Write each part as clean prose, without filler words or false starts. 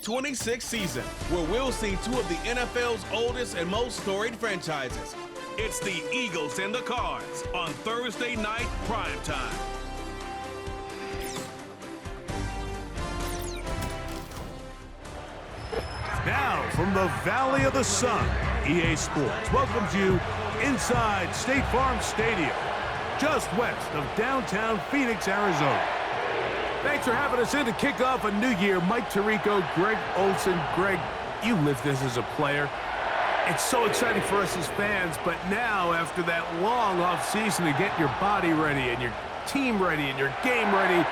2026 season, where we'll see two of the NFL's oldest and most storied franchises. It's the Eagles and the Cards on Thursday night primetime. Now, from the Valley of the Sun, EA Sports welcomes you inside State Farm Stadium, just west of downtown Phoenix, Arizona. Thanks for having us in to kick off a new year. Mike Tirico, Greg Olson. Greg, you lived this as a player. It's so exciting for us as fans, but now, after that long off season to get your body ready and your team ready and your game ready,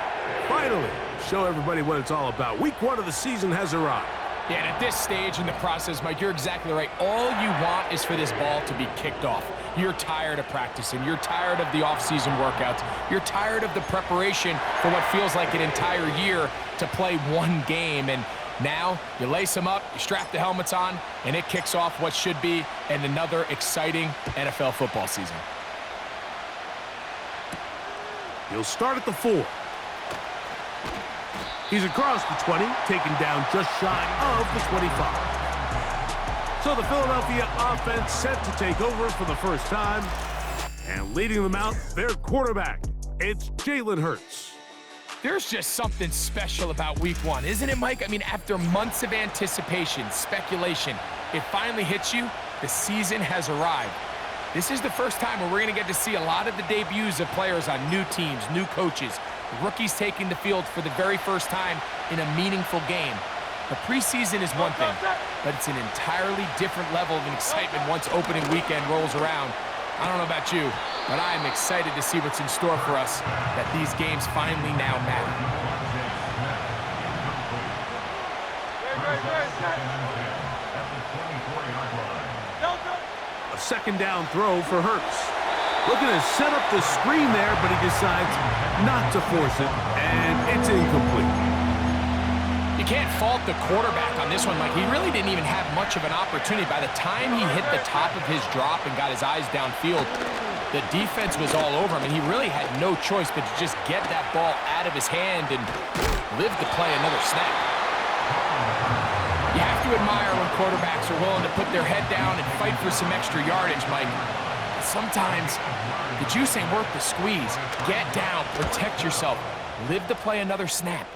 finally show everybody what it's all about. Week 1 of the season has arrived. Yeah, and at this stage in the process, Mike, you're exactly right. All you want is for this ball to be kicked off. You're tired of practicing. You're tired of the off-season workouts. You're tired of the preparation for what feels like an entire year to play one game. And now you lace them up, you strap the helmets on, and it kicks off what should be another exciting NFL football season. He'll start at the 4. He's across the 20, taken down just shy of the 25. So the Philadelphia offense set to take over for the first time. And leading them out, their quarterback. It's Jalen Hurts. There's just something special about week 1, isn't it, Mike? I mean, after months of anticipation, speculation, it finally hits you. The season has arrived. This is the first time where we're going to get to see a lot of the debuts of players on new teams, new coaches, rookies taking the field for the very first time in a meaningful game. The preseason is one thing, but it's an entirely different level of excitement once opening weekend rolls around. I don't know about you, but I am excited to see what's in store for us, that these games finally now matter. A second down throw for Hurts. Looking to set up the screen there, but he decides not to force it, and it's incomplete. You can't fault the quarterback on this one, Mike. He really didn't even have much of an opportunity. By the time he hit the top of his drop and got his eyes downfield, the defense was all over him, and he really had no choice but to just get that ball out of his hand and live to play another snap. You have to admire when quarterbacks are willing to put their head down and fight for some extra yardage, Mike. Sometimes the juice ain't worth the squeeze. Get down, protect yourself, live to play another snap.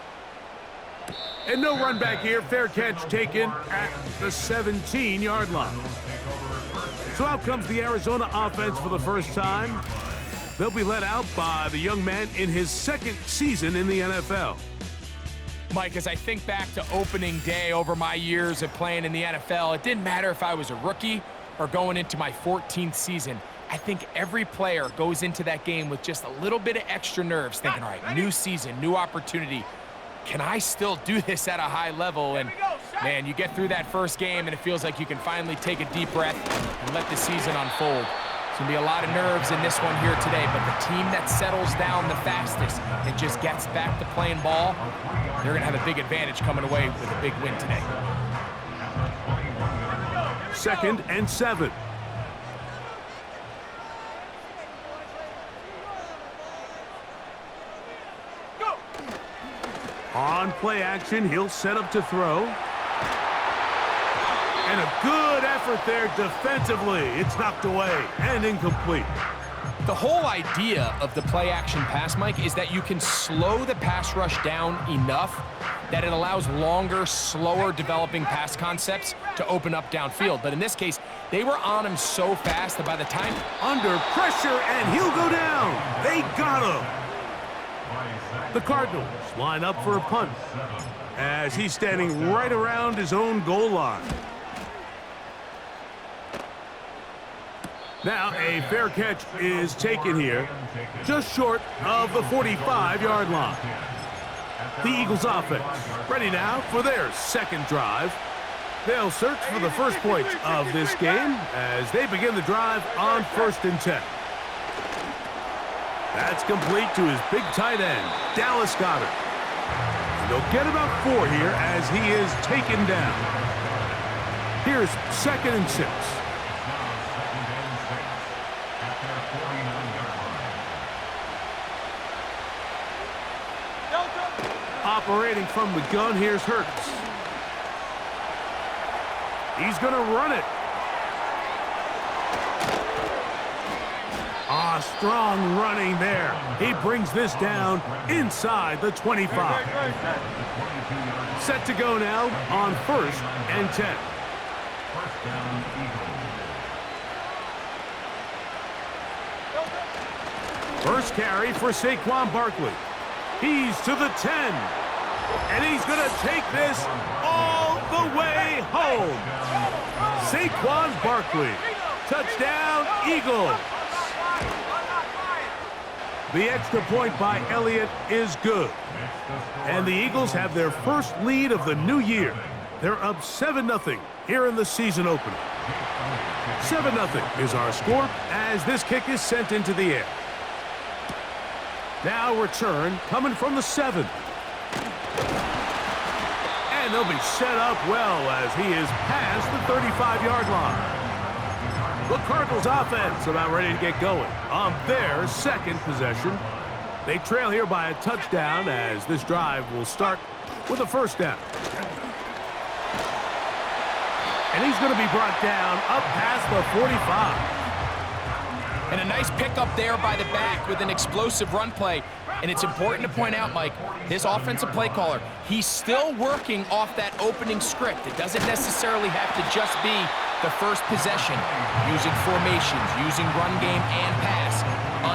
And no run back here. Fair catch taken at the 17-yard line. So out comes the Arizona offense for the first time. They'll be led out by the young man in his second season in the NFL. Mike, as I think back to opening day over my years of playing in the NFL, it didn't matter if I was a rookie or going into my 14th season. I think every player goes into that game with just a little bit of extra nerves, thinking, all right, new season, new opportunity. Can I still do this at a high level? And, man, you get through that first game, and it feels like you can finally take a deep breath and let the season unfold. There's going to be a lot of nerves in this one here today, but the team that settles down the fastest and just gets back to playing ball, they're going to have a big advantage coming away with a big win today. 2nd and 7. On play action, he'll set up to throw. And a good effort there defensively. It's knocked away and incomplete. The whole idea of the play action pass, Mike, is that you can slow the pass rush down enough that it allows longer, slower developing pass concepts to open up downfield. But in this case, they were on him so fast that by the time... Under pressure, and he'll go down. They got him. The Cardinals line up for a punt as he's standing right around his own goal line. Now a fair catch is taken here, just short of the 45-yard line. The Eagles offense ready now for their second drive. They'll search for the first points of this game as they begin the drive on 1st and 10. That's complete to his big tight end, Dallas Goedert. And they'll get about 4 here as he is taken down. Here's 2nd and 6. Operating from the gun, here's Hurts. He's going to run it. Strong running there. He brings this down inside the 25. Set to go now on 1st and 10. First carry for Saquon Barkley. He's to the 10. And he's going to take this all the way home. Saquon Barkley. Touchdown, Eagles. The extra point by Elliott is good. And the Eagles have their first lead of the new year. They're up 7-0 here in the season opener. 7-0 is our score as this kick is sent into the air. Now return coming from the 7. And they'll be set up well as he is past the 35-yard line. The Cardinals offense about ready to get going on their second possession. They trail here by a touchdown as this drive will start with a first down. And he's going to be brought down up past the 45. And a nice pickup there by the back with an explosive run play. And it's important to point out, Mike, this offensive play caller, he's still working off that opening script. It doesn't necessarily have to just be the first possession, using formations, using run game and pass.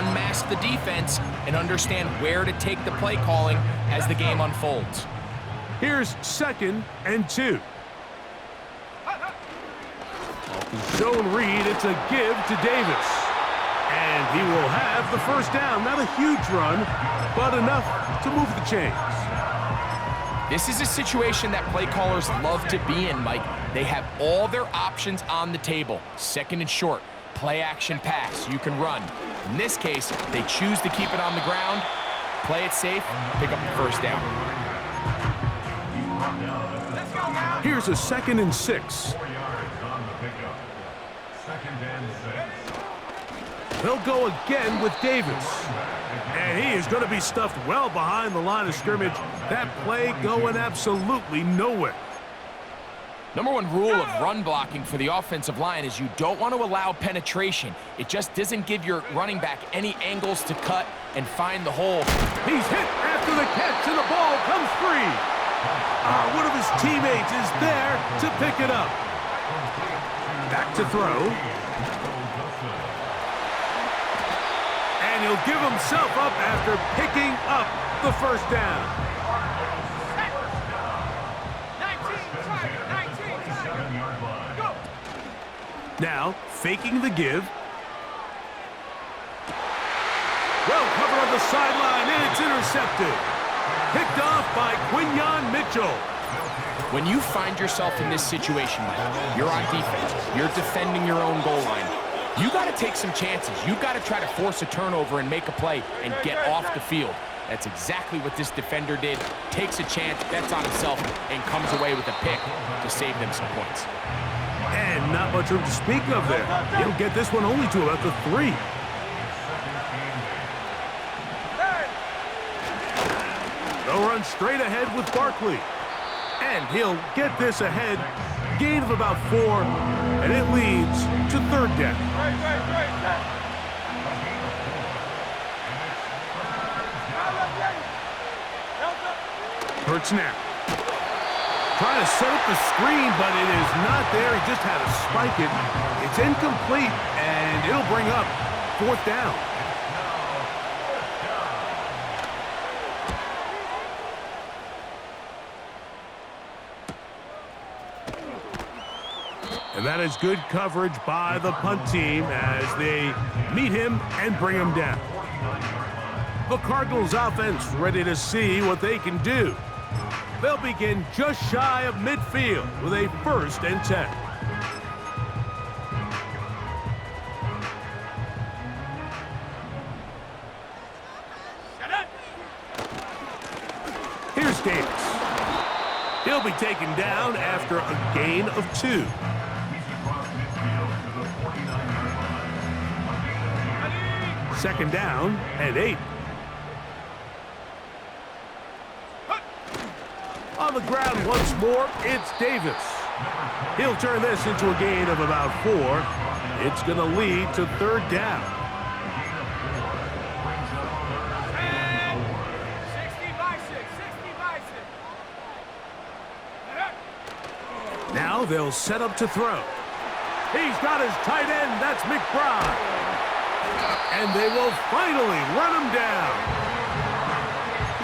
Unmask the defense and understand where to take the play calling as the game unfolds. Here's 2nd and 2. Zone read, it's a give to Davis. And he will have the first down. Not a huge run, but enough to move the chains. This is a situation that play callers love to be in, Mike. They have all their options on the table. 2nd and short, play action pass, you can run. In this case, they choose to keep it on the ground, play it safe, pick up the first down. Here's a 2nd and 6. They'll go again with Davis. And he is going to be stuffed well behind the line of scrimmage. That play going absolutely nowhere. Number one rule of run blocking for the offensive line is you don't want to allow penetration. It just doesn't give your running back any angles to cut and find the hole. He's hit after the catch, and the ball comes free. One of his teammates is there to pick it up. Back to throw. And he'll give himself up after picking up the first down. Now, faking the give. Well covered on the sideline, and it's intercepted. Picked off by Quinyon Mitchell. When you find yourself in this situation, Mike, you're on defense, you're defending your own goal line. You got to take some chances. You got to try to force a turnover and make a play and get off the field. That's exactly what this defender did. Takes a chance, bets on himself, and comes away with a pick to save them some points. And not much room to speak of there. He'll get this one only to about the 3. They'll run straight ahead with Barkley. And he'll get this ahead. Gain of about 4, and it leads to 3rd down. Hurts now. Trying to set up the screen, but it is not there. He just had to spike it. It's incomplete, and it'll bring up 4th down. And that is good coverage by the punt team as they meet him and bring him down. The Cardinals offense ready to see what they can do. They'll begin just shy of midfield with a 1st and 10. Here's Davis. He'll be taken down after a gain of 2. Second down and 8. On the ground once more, it's Davis. He'll turn this into a gain of about 4. It's going to lead to third down. And 60-6. Now they'll set up to throw. He's got his tight end. That's McBride. And they will finally run him down.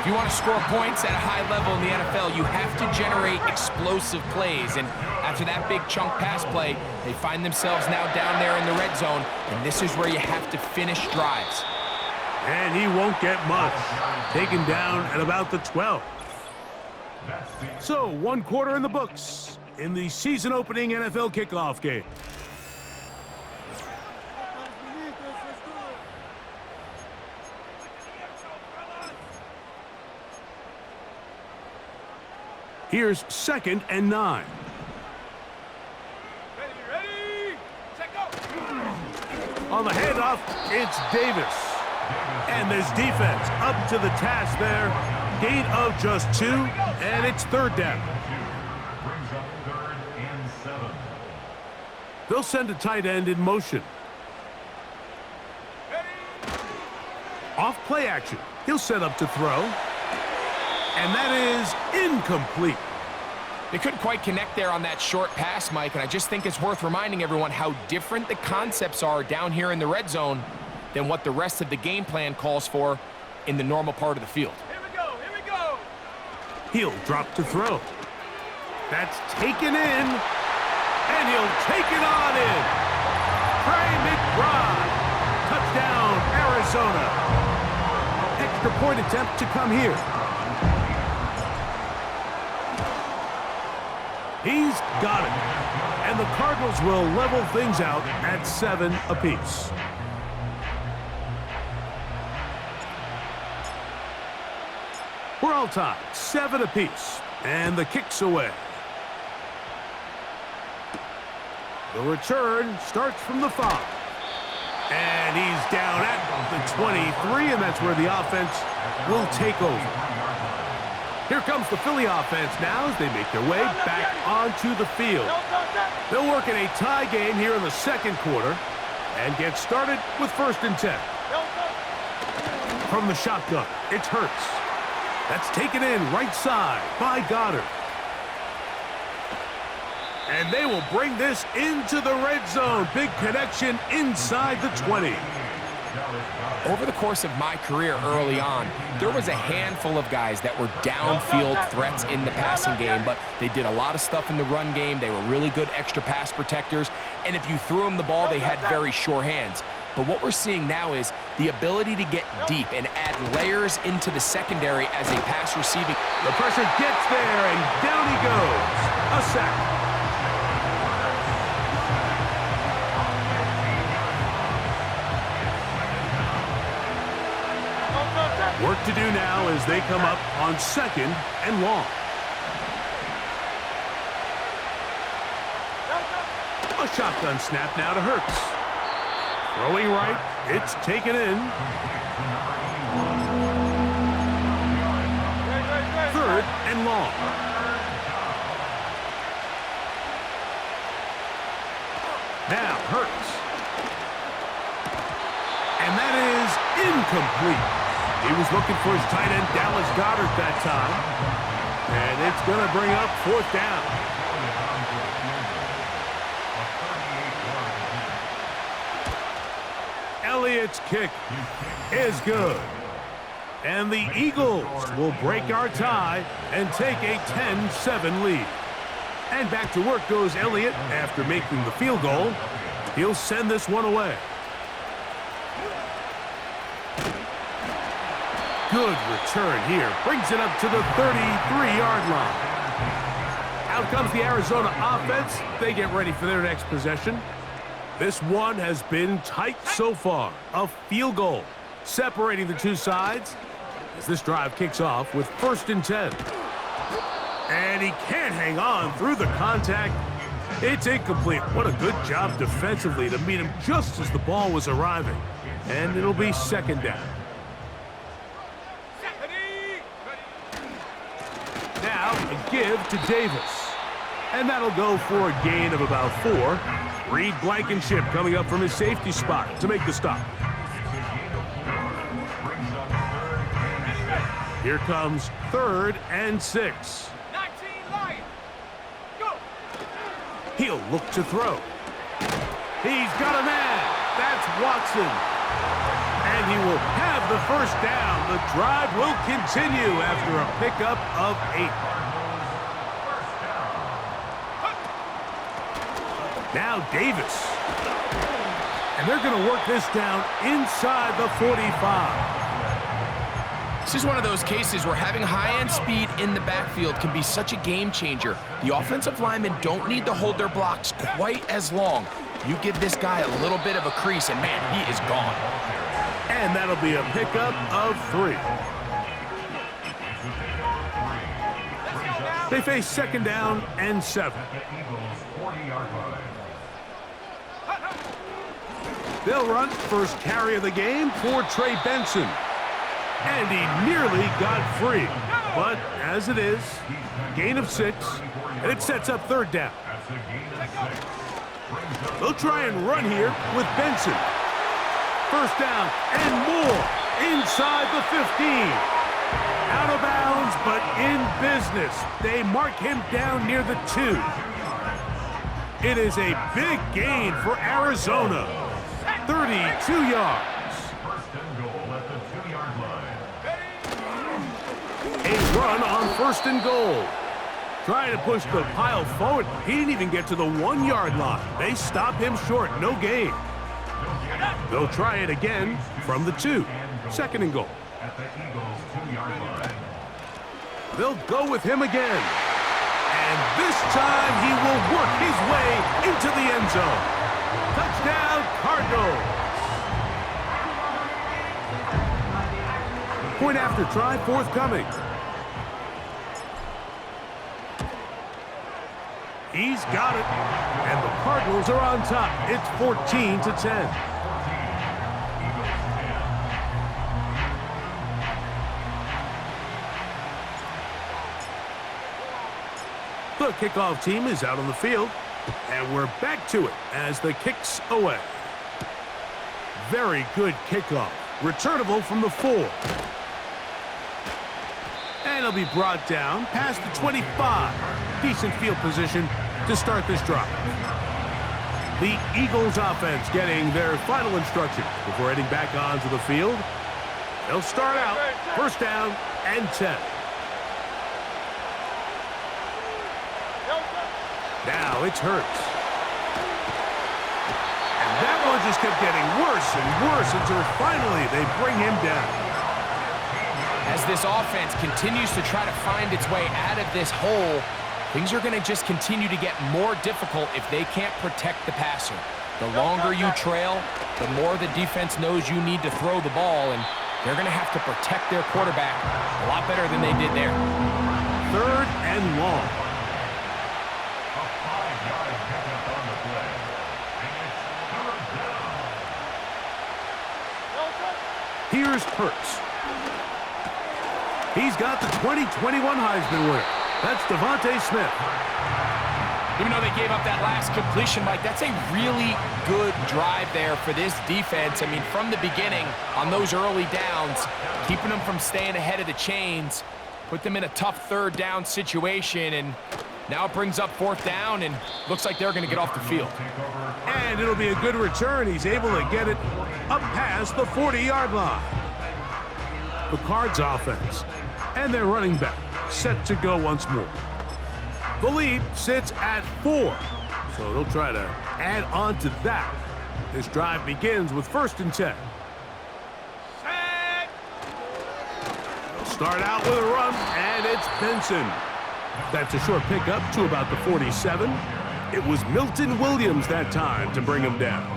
If you want to score points at a high level in the NFL, you have to generate explosive plays. And after that big chunk pass play, they find themselves now down there in the red zone. And this is where you have to finish drives. And he won't get much. Taken down at about the 12. So, 1 quarter in the books in the season-opening NFL kickoff game. Here's 2nd and 9. Ready, set, go. On the handoff, it's Davis. And this defense up to the task there. Gain of just 2, and it's third down. They'll send a tight end in motion. Off play action. He'll set up to throw. And that is incomplete. They couldn't quite connect there on that short pass, Mike, and I just think it's worth reminding everyone how different the concepts are down here in the red zone than what the rest of the game plan calls for in the normal part of the field. Here we go. He'll drop to throw. That's taken in, and he'll take it on in. Trey McBride. Touchdown, Arizona. Extra point attempt to come here. He's got it. And the Cardinals will level things out at 7 apiece. We're all tied, 7 apiece. And the kick's away. The return starts from the 5. And he's down at the 23, and that's where the offense will take over. Here comes the Philly offense now as they make their way back onto the field. They'll work in a tie game here in the 2nd quarter and get started with 1st and 10. From the shotgun, it's Hurts. That's taken in right side by Goddard. And they will bring this into the red zone. Big connection inside the 20. Over the course of my career early on, there was a handful of guys that were downfield threats in the passing game, but they did a lot of stuff in the run game. They were really good extra pass protectors, and if you threw them the ball, they had very sure hands. But what we're seeing now is the ability to get deep and add layers into the secondary as a pass receiving. The pressure gets there, and down he goes. A sack. Work to do now as they come up on 2nd and long. A shotgun snap now to Hurts. Throwing right, it's taken in. 3rd and long. Now Hurts. And that is incomplete. He was looking for his tight end, Dallas Goddard, that time. And it's going to bring up 4th down. Elliott's kick is good. And the Eagles will break our tie and take a 10-7 lead. And back to work goes Elliott after making the field goal. He'll send this one away. Good return here. Brings it up to the 33-yard line. Out comes the Arizona offense. They get ready for their next possession. This one has been tight so far. A field goal separating the two sides as this drive kicks off with 1st and 10. And he can't hang on through the contact. It's incomplete. What a good job defensively to meet him just as the ball was arriving. And it'll be 2nd down. Now a give to Davis. And that'll go for a gain of about 4. Reed Blankenship coming up from his safety spot to make the stop. Here comes 3rd and 6. 19 Lions. Go. He'll look to throw. He's got a man. That's Watson. And he will have the first down. The drive will continue after a pickup of 8. Now Davis. And they're going to work this down inside the 45. This is one of those cases where having high-end speed in the backfield can be such a game changer. The offensive linemen don't need to hold their blocks quite as long. You give this guy a little bit of a crease, and man, he is gone. And that'll be a pickup of 3. They face 2nd down and 7. They'll run first carry of the game for Trey Benson. And he nearly got free. But as it is, gain of 6, and it sets up 3rd down. They'll try and run here with Benson. 1st down and more inside the 15. Out of bounds, but in business. They mark him down near the 2. It is a big gain for Arizona. 32 yards. A run on 1st and goal. Trying to push the pile forward. He didn't even get to the 1-yard line. They stop him short. No gain. They'll try it again from the 2. 2nd and goal. They'll go with him again. And this time he will work his way into the end zone. Touchdown, Cardinals. Point after try forthcoming. He's got it. And the Cardinals are on top. It's 14-10. The kickoff team is out on the field. And we're back to it as the kick's away. Very good kickoff. Returnable from the 4. And it'll be brought down past the 25. Decent field position to start this drive. The Eagles offense getting their final instruction before heading back onto the field. They'll start out 1st down and 10. Now it's Hurts. And that one just kept getting worse and worse until finally they bring him down. As this offense continues to try to find its way out of this hole, things are going to just continue to get more difficult if they can't protect the passer. The longer you trail, the more the defense knows you need to throw the ball, and they're going to have to protect their quarterback a lot better than they did there. 3rd and long. Here's Hurts. He's got the 2021 Heisman winner. That's Devontae Smith. Even though they gave up that last completion, Mike, that's a really good drive there for this defense. I mean, from the beginning, on those early downs, keeping them from staying ahead of the chains, put them in a tough 3rd down situation, and now it brings up 4th down, and looks like they're going to get off the field. And it'll be a good return. He's able to get it up past the 40-yard line. The Cards offense and their running back set to go once more. The lead sits at 4, so they'll try to add on to that. This drive begins with 1st and 10. They'll start out with a run, and it's Benson. That's a short pickup to about the 47. It was Milton Williams that time to bring him down.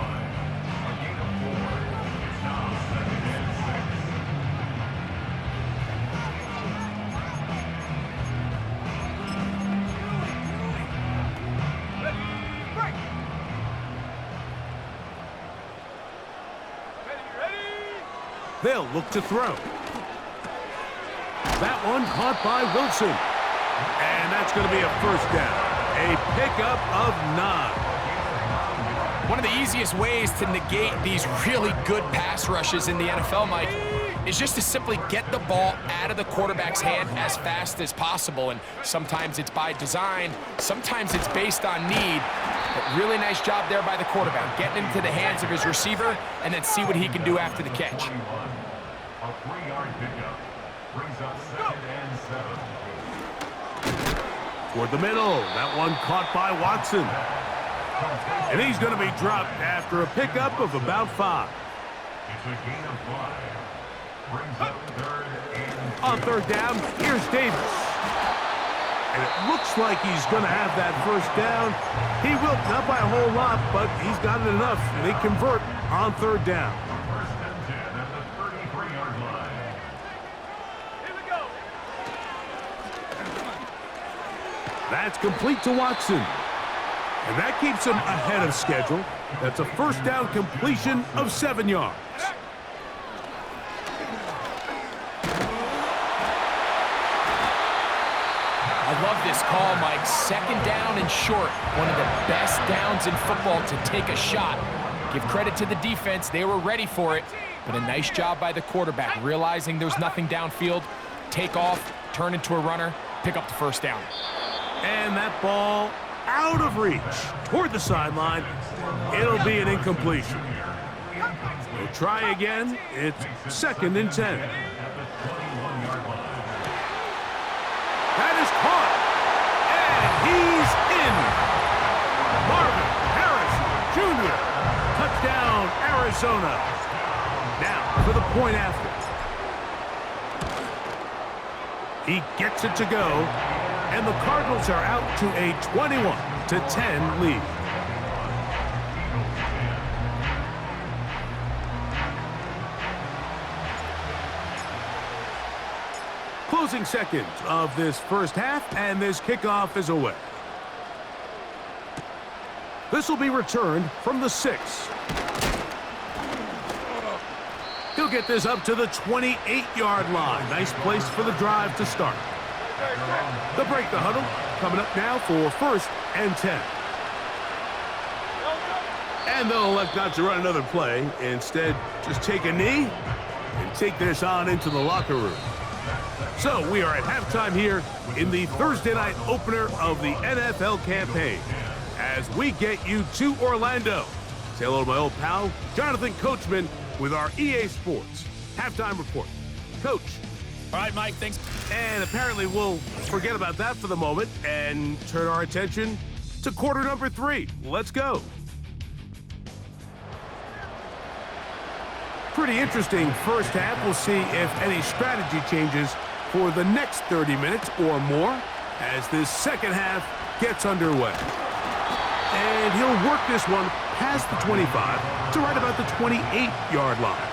They'll look to throw. That one caught by Wilson. And that's going to be a 1st down. A a pickup of 9. One of the easiest ways to negate these really good pass rushes in the NFL, Mike, is just to simply get the ball out of the quarterback's hand as fast as possible. And sometimes it's by design, sometimes it's based on need. But really nice job there by the quarterback, getting into the hands of his receiver and then see what he can do after the catch. A 3-yard pickup brings up 2nd and 7. Toward the middle, that one caught by Watson. And he's going to be dropped after a pickup of about 5. It's a gain of 5. Brings up 3rd and 2. On 3rd down, here's Davis. And it looks like he's going to have that first down. He will, not by a whole lot, but he's got it enough. And they convert on 3rd down. 1st and 10 at the 33-yard line. Here we go. That's complete to Watson. And that keeps him ahead of schedule. That's a 1st down completion of 7 yards. I love this call, Mike. 2nd down and short. One of the best downs in football to take a shot. Give credit to the defense. They were ready for it. But a nice job by the quarterback, realizing there's nothing downfield. Take off, turn into a runner, pick up the 1st down. And that ball out of reach toward the sideline. It'll be an incompletion. We'll try again. It's 2nd and 10. That is caught. And he's in. Marvin Harrison Jr. Touchdown, Arizona. Now for the point after. He gets it to go. And the Cardinals are out to a 21-10 lead. Closing seconds of this first half, and this kickoff is away. This will be returned from the 6. He'll get this up to the 28-yard line. Nice place for the drive to start. They'll break the huddle. Coming up now for 1st and 10. And they'll elect not to run another play. Instead, just take a knee and take this on into the locker room. So we are at halftime here in the Thursday night opener of the NFL campaign as we get you to Orlando. Say hello to my old pal, Jonathan Coachman, with our EA Sports halftime report. Coach. All right, Mike, thanks. And apparently we'll forget about that for the moment and turn our attention to quarter number 3. Let's go. Pretty interesting first half. We'll see if any strategy changes for the next 30 minutes or more as this second half gets underway. And he'll work this one past the 25 to right about the 28-yard line.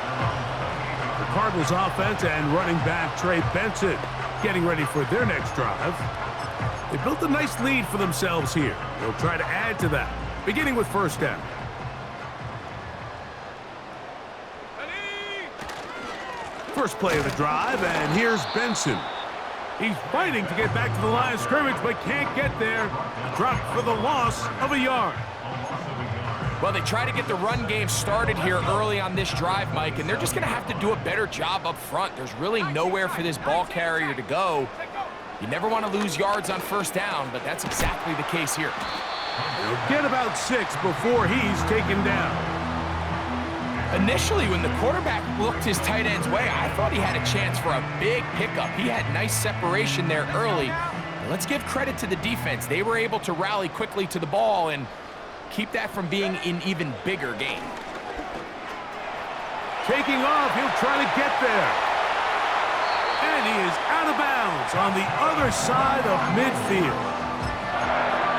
The Cardinals offense and running back Trey Benson getting ready for their next drive. They built a nice lead for themselves here. They'll try to add to that, beginning with 1st down. First play of the drive, and here's Benson. He's fighting to get back to the line of scrimmage, but can't get there. Dropped for the loss of a yard. Well, they try to get the run game started here early on this drive, Mike, and they're just going to have to do a better job up front. There's really nowhere for this ball carrier to go. You never want to lose yards on 1st down, but that's exactly the case here. He'll get about 6 before he's taken down. Initially, when the quarterback looked his tight end's way, I thought he had a chance for a big pickup. He had nice separation there early. But let's give credit to the defense. They were able to rally quickly to the ball and keep that from being an even bigger game. Taking off, he'll try to get there. And he is out of bounds on the other side of midfield.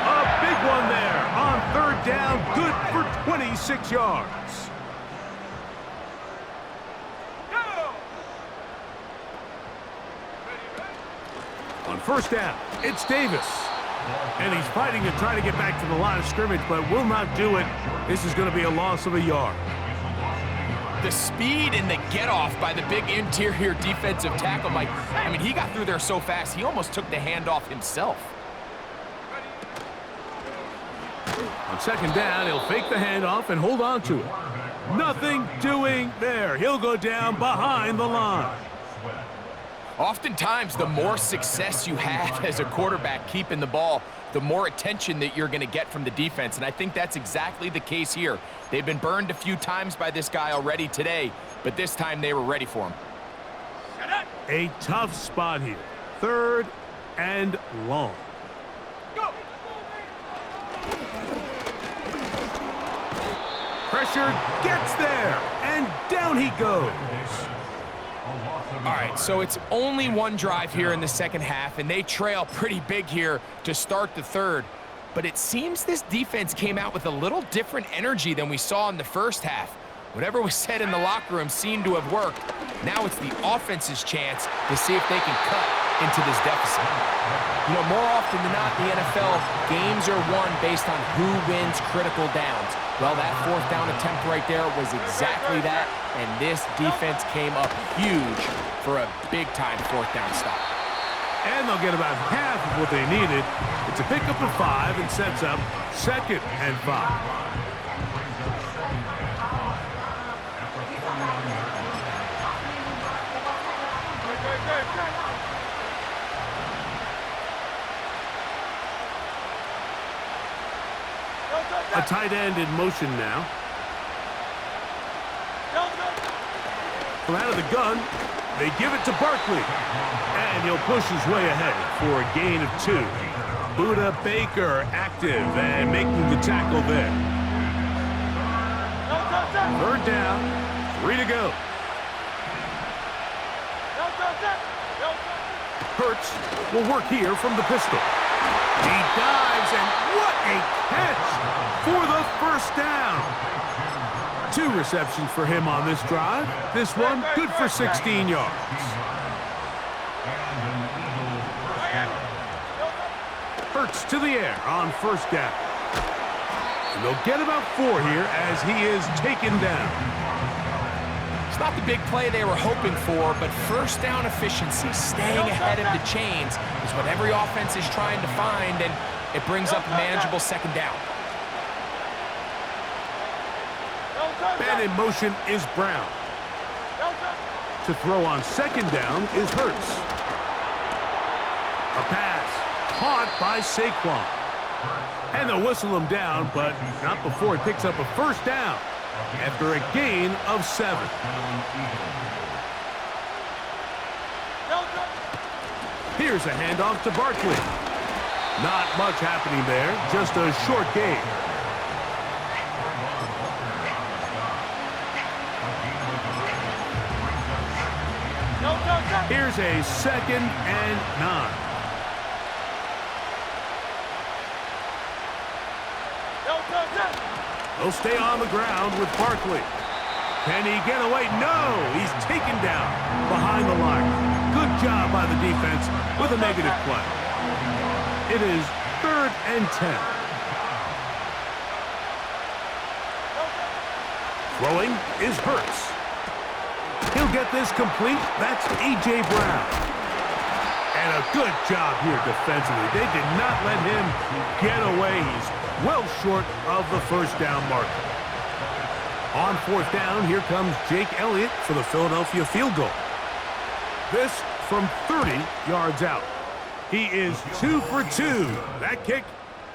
A big one there on 3rd down, good for 26 yards. On 1st down, it's Davis. And he's fighting to try to get back to the line of scrimmage, but will not do it. This is going to be a loss of a yard. The speed and the get-off by the big interior defensive tackle, Mike. I mean, he got through there so fast, he almost took the handoff himself. On second down, he'll fake the handoff and hold on to it. Nothing doing there. He'll go down behind the line. Oftentimes, the more success you have as a quarterback keeping the ball, the more attention that you're going to get from the defense, and I think that's exactly the case here. They've been burned a few times by this guy already today, but this time they were ready for him. A tough spot here. 3rd and long. Pressure gets there, and down he goes. All right, so it's only one drive here in the second half, and they trail pretty big here to start the third. But it seems this defense came out with a little different energy than we saw in the first half. Whatever was said in the locker room seemed to have worked. Now it's the offense's chance to see if they can cut into this deficit. You know, more often than not in the NFL, games are won based on who wins critical downs. Well, that 4th down attempt right there was exactly that, and this defense came up huge for a big-time 4th down stop. And they'll get about half of what they needed. It's a pickup of 5 and sets up 2nd and 5. A tight end in motion now. From out of the gun, they give it to Barkley. And he'll push his way ahead for a gain of 2. Buda Baker active and making the tackle there. 3rd down, 3 to go. Hurts will work here from the pistol. He dives, and what a catch for the 1st down. 2 receptions for him on this drive. This one good for 16 yards. Hurts to the air on 1st down. And they'll get about 4 here as he is taken down. It's not the big play they were hoping for, but 1st down efficiency, staying ahead of the chains, is what every offense is trying to find, and it brings up a manageable 2nd down. Man in motion is Brown. To throw on 2nd down is Hurts. A pass caught by Saquon. And they'll whistle him down, but not before he picks up a 1st down after a gain of 7. Here's a handoff to Barkley. Not much happening there, just a short gain. Here's a 2nd and 9. He'll stay on the ground with Barkley. Can he get away? No! He's taken down behind the line. Good job by the defense with a negative play. It is 3rd and 10. Throwing is Hurts. He'll get this complete. That's A.J. Brown. And a good job here defensively. They did not let him get away. He's well short of the 1st down marker. On 4th down, here comes Jake Elliott for the Philadelphia field goal. This from 30 yards out. He is 2 for 2. That kick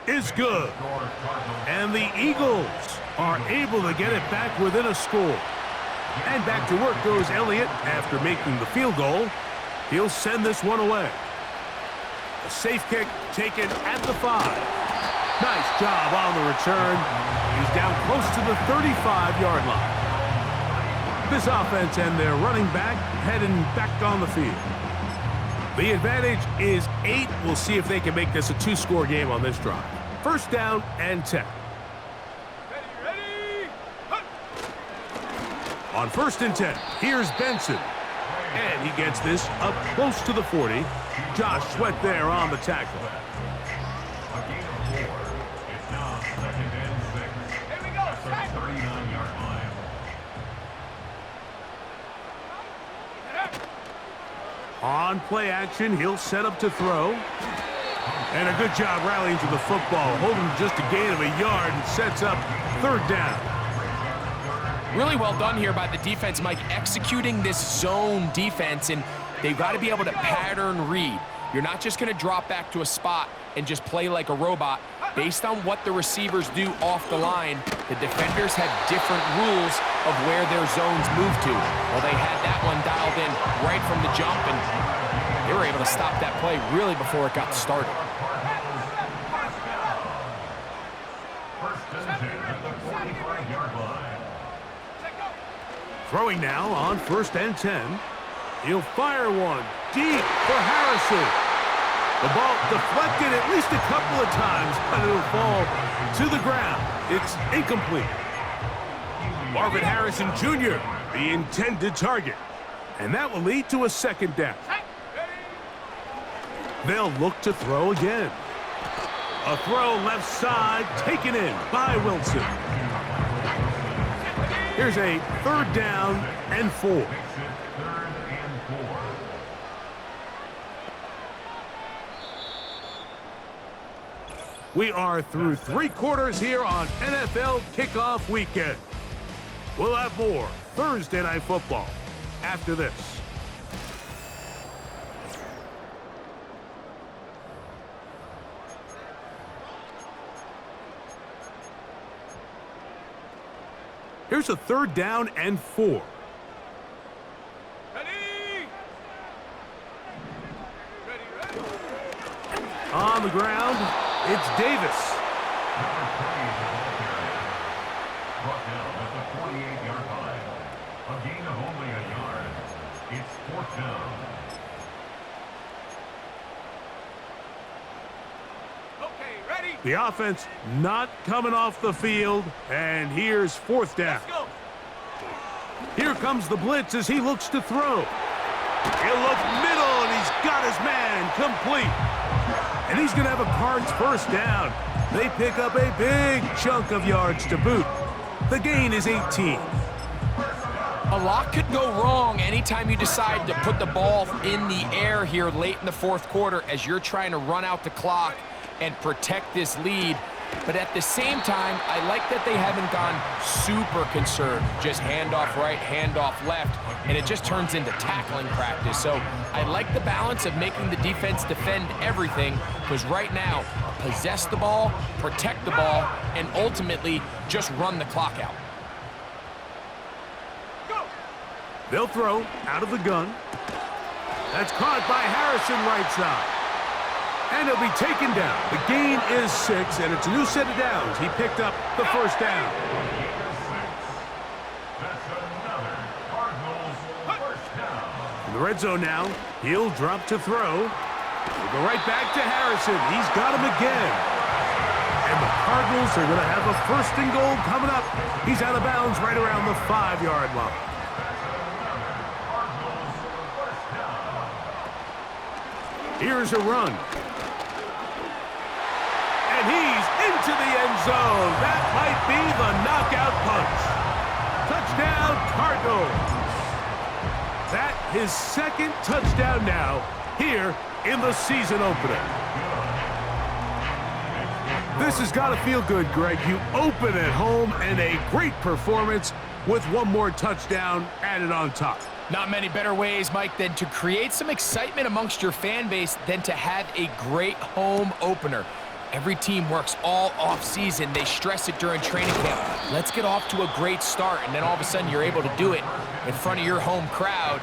is good. And the Eagles are able to get it back within a score. And back to work goes Elliott after making the field goal. He'll send this one away. A safe kick taken at the 5. Nice job on the return. He's down close to the 35-yard line. This offense and their running back heading back on the field. The advantage is 8. We'll see if they can make this a 2-score game on this drive. 1st down and 10. On 1st and 10, here's Benson. And he gets this up close to the 40. Josh Sweat there on the tackle. It's now 2nd and 6. Here we go. 39-yard line. On play action, he'll set up to throw. And a good job rallying to the football, holding just a gain of a yard and sets up third down. Really well done here by the defense, Mike, executing this zone defense, and they've got to be able to pattern read. You're not just going to drop back to a spot and just play like a robot. Based on what the receivers do off the line, the defenders have different rules of where their zones move to. Well, they had that one dialed in right from the jump, and they were able to stop that play really before it got started. Throwing now on 1st and 10. He'll fire one deep for Harrison. The ball deflected at least a couple of times, but it'll fall to the ground. It's incomplete. Marvin Harrison Jr., the intended target. And that will lead to a second down. They'll look to throw again. A throw left side, taken in by Wilson. Here's a 3rd down and 4. We are through 3 quarters here on NFL Kickoff Weekend. We'll have more Thursday Night Football after this. Here's a 3rd down and 4. On the ground, it's Davis. Brought down at the 48-yard line. A gain of only a yard. It's 4th down. Okay, ready? The offense not coming off the field, and here's 4th down. Let's go. Here comes the blitz as he looks to throw. He'll look middle, and he's got his man complete. And he's going to have a Cards first down. They pick up a big chunk of yards to boot. The gain is 18. A lot could go wrong anytime you decide to put the ball in the air here late in the 4th quarter as you're trying to run out the clock and protect this lead. But at the same time, I like that they haven't gone super conservative. Just handoff right, handoff left, and it just turns into tackling practice. So I like the balance of making the defense defend everything, because right now, possess the ball, protect the ball, and ultimately just run the clock out. They'll throw out of the gun. That's caught by Harrison right side. And he'll be taken down. The gain is 6, and it's a new set of downs. He picked up the first down. That's another Cardinals first down. In the red zone now, he'll drop to throw. He'll go right back to Harrison. He's got him again. And the Cardinals are going to have a 1st and goal coming up. He's out of bounds right around the 5-yard line. Here's a run. And he's into the end zone. That might be the knockout punch. Touchdown, Cardinals. That his 2nd touchdown now here in the season opener. This has got to feel good, Greg. You open at home and a great performance with one more touchdown added on top. Not many better ways, Mike, than to create some excitement amongst your fan base than to have a great home opener. Every team works all off-season. They stress it during training camp. Let's get off to a great start, and then all of a sudden you're able to do it in front of your home crowd.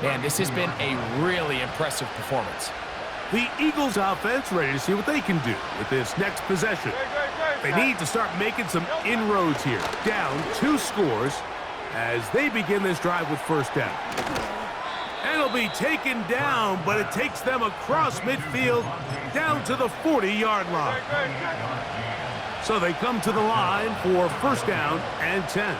Man, this has been a really impressive performance. The Eagles offense ready to see what they can do with this next possession. They need to start making some inroads here. Down 2 scores as they begin this drive with first down. And it'll be taken down, but it takes them across midfield down to the 40-yard line. So they come to the line for first down and 10.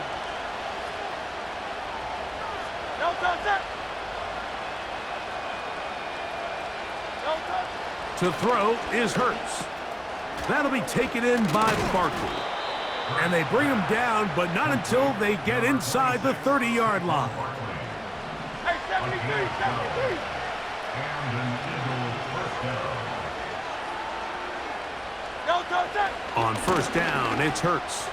To throw is Hurts. That'll be taken in by Barkley. And they bring him down, but not until they get inside the 30-yard line. Hey, 73, 73. And an Eagles first down. On first down, it's Hurts.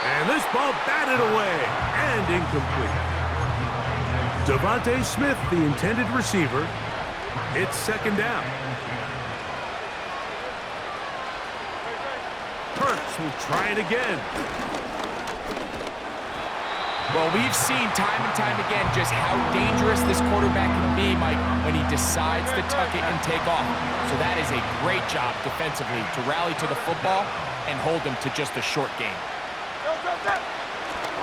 And this ball batted away and incomplete. Devontae Smith, the intended receiver. It's second down. Hurts will try it again. Well, we've seen time and time again just how dangerous this quarterback can be, Mike, when he decides to tuck it and take off. So that is a great job defensively to rally to the football and hold him to just a short game.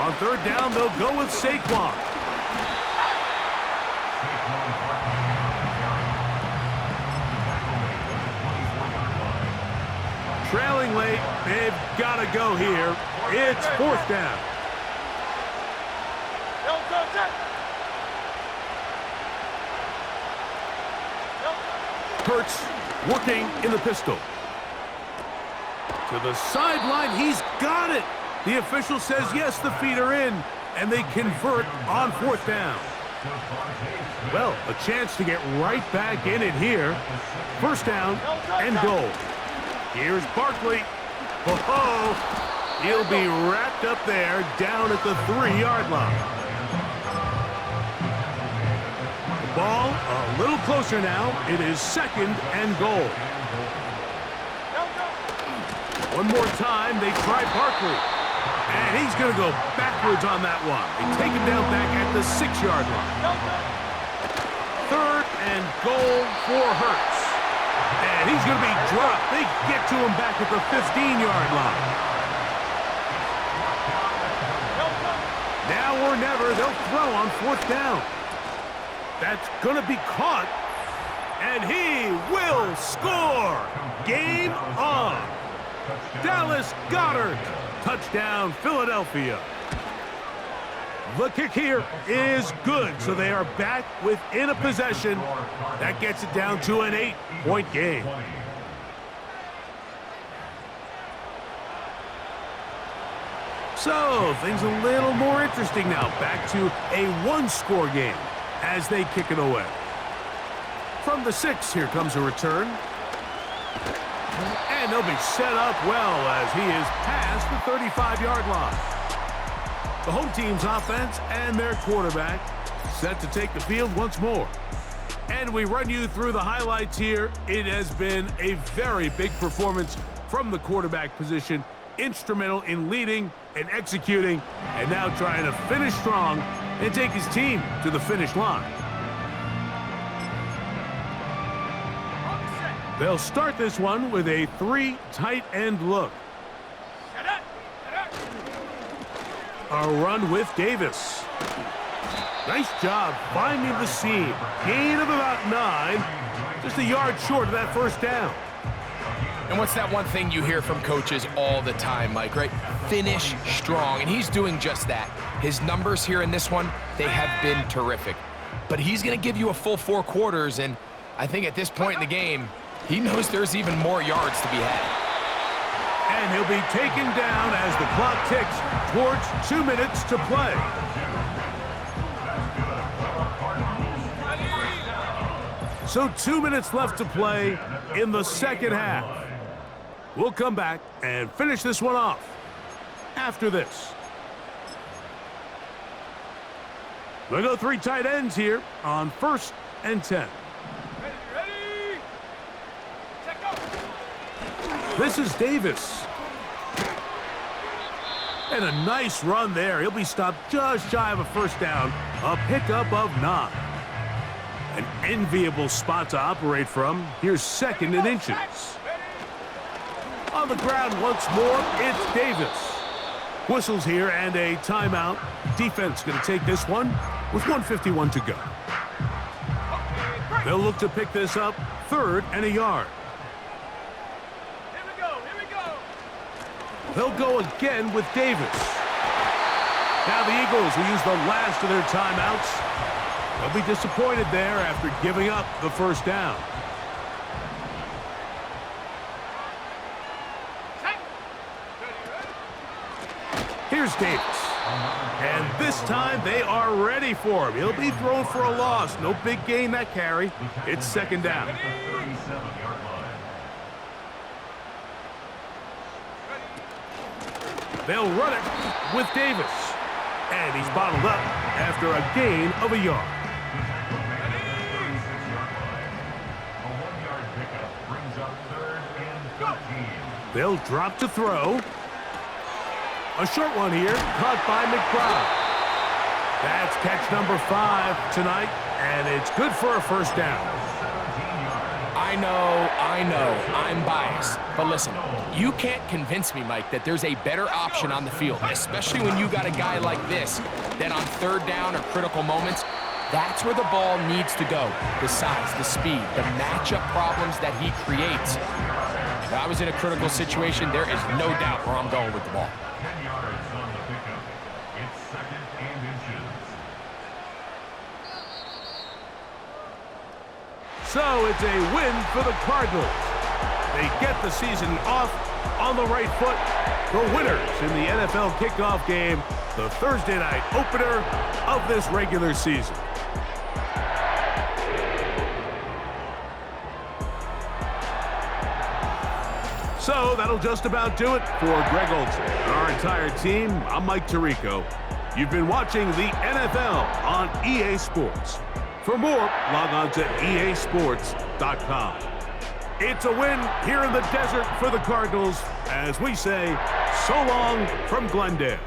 On third down, they'll go with Saquon. Trailing late, they've got to go here. It's fourth down. Hurts working in the pistol. To the sideline, he's got it. The official says yes, the feet are in, and they convert on fourth down. Well, a chance to get right back in it here. First down and goal. Here's Barkley. Oh, he'll be wrapped up there down at the 3-yard line. The ball a little closer now. It is second and goal. One more time, they try Barkley. And he's going to go backwards on that one. They take him down back at the 6-yard line. Third and goal for Hurts. And he's going to be dropped. They get to him back at the 15-yard line. Now or never, they'll throw on fourth down. That's going to be caught. And he will score. Game on. Dallas Goedert. Touchdown, Philadelphia. The kick here is good, so they are back within a possession. That gets it down to an 8-point game. So, things a little more interesting now. Back to a one-score game as they kick it away. From the 6, here comes a return. And they'll be set up well as he is past the 35-yard line. The home team's offense and their quarterback set to take the field once more. And we run you through the highlights here. It has been a very big performance from the quarterback position. Instrumental in leading and executing, and now trying to finish strong and take his team to the finish line. They'll start this one with a 3 tight end look. A run with Davis. Nice job finding the seam. Gain of about 9. Just a yard short of that first down. And what's that one thing you hear from coaches all the time, Mike, right? Finish strong, and he's doing just that. His numbers here in this one, they have been terrific. But he's going to give you a full 4 quarters, and I think at this point in the game, he knows there's even more yards to be had. And he'll be taken down as the clock ticks towards 2 minutes to play. So 2 minutes left to play in the second half. We'll come back and finish this one off after this. We'll go 3 tight ends here on 1st and 10. This is Davis. And a nice run there. He'll be stopped just shy of a first down. A pickup of 9. An enviable spot to operate from. Here's 2nd and inches. On the ground once more, it's Davis. Whistles here and a timeout. Defense going to take this one with 1:51 to go. They'll look to pick this up 3rd and a yard. They'll go again with Davis. Now the Eagles will use the last of their timeouts. They'll be disappointed there after giving up the first down. Here's Davis. And this time they are ready for him. He'll be thrown for a loss. No big gain that carry. It's 2nd down. They'll run it with Davis. And he's bottled up after a gain of a yard. A 1-yard pickup brings up 3rd and 13. They'll drop to throw. A short one here, caught by McBride. That's catch number 5 tonight, and it's good for a first down. I know, I'm biased. But listen, you can't convince me, Mike, that there's a better option on the field, especially when you got a guy like this, that on 3rd down or critical moments, that's where the ball needs to go. The size, the speed, the matchup problems that he creates. If I was in a critical situation, there is no doubt where I'm going with the ball. 10 yards on the pickup. It's 2nd and inches. So it's a win for the Cardinals. They get the season off on the right foot. The winners in the NFL kickoff game, the Thursday night opener of this regular season. So that'll just about do it for Greg Olson and our entire team. I'm Mike Tirico. You've been watching the NFL on EA Sports. For more, log on to easports.com. It's a win here in the desert for the Cardinals as we say so long from Glendale.